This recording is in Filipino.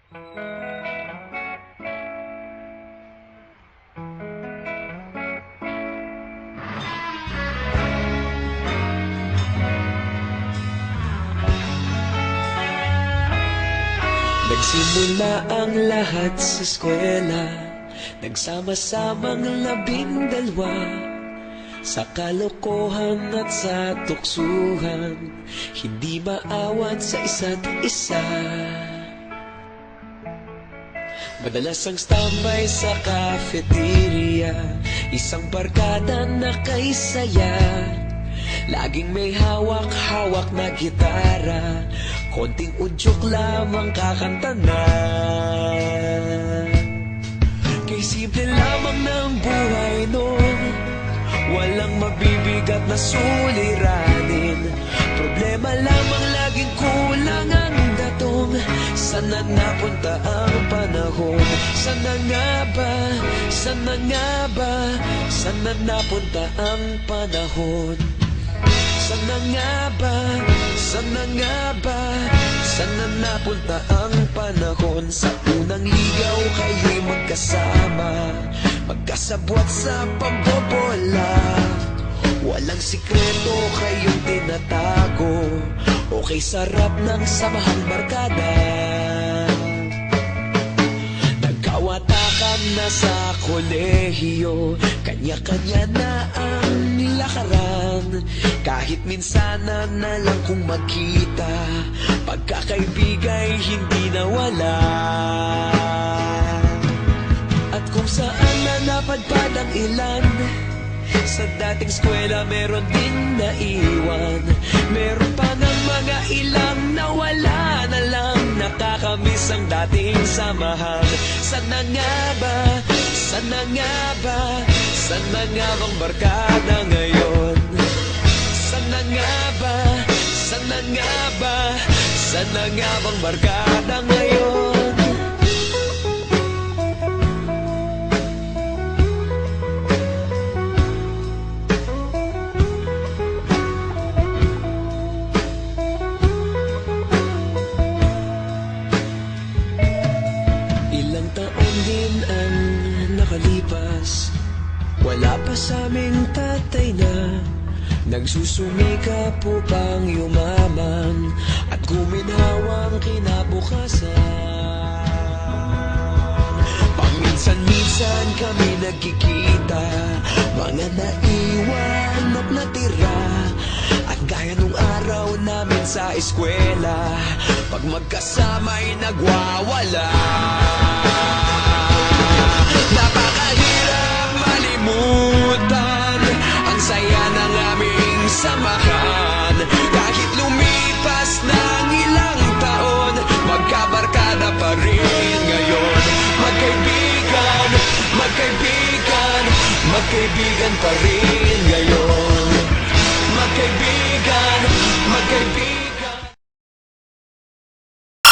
Nagsimula ang lahat sa eskwela, nagsama-samang 12, sa kalokohan at sa tuksuhan, hindi maawat sa isa't isa. Madalas ang standby sa cafeteria, isang barkada na kay saya, laging may hawak-hawak na gitara, konting udyok lamang kakanta na. Kay simple lamang ng buhay noon, walang mabibigat na suliranin, problema lamang laging kulang ang datong. Sana napunta ang panahon? Sana nga ba? Sana nga ba? Sana napunta ang panahon? Sana nga ba? Sana nga ba? Sana napunta ang panahon? Sa unang ligaw kayo'y magkasama, magkasabwat sa pambobola, walang sikreto kayong tinatago, okay sarap ng samahang barkada. Nagkawatakan na sa kolehiyo, kanya-kanya na ang nilakaran, kahit minsanan na lang kung magkita, pagkakaibigay hindi nawala. At kung saan na napadpad ang ilan, sa dating eskwela meron din naiwan, meron pa ng mga ilang nawala na lang, nakakamiss ang dating samahan. Sana nga ba? Sana nga ba? Sana nga bang barkada ngayon? Sana nga ba? Sana nga ba? Sana nga bang barkada ngayon? Ilang taon din ang nakalipas, wala pa sa aming tatay na nagsusumikap upang yumaman at guminhawang kinabukasan. Paminsan-minsan kami nagkikita, mga naiwan at natira, at gaya nung araw namin sa eskwela, pag magkasama'y nagwawala. Napakahirap malimutan ang saya ng aming samahan, kahit lumipas ng ilang taon, magkabarkada pa rin ngayon. Magkaibigan, magkaibigan, magkaibigan pa rin ngayon. Magkaibigan, magkaibigan.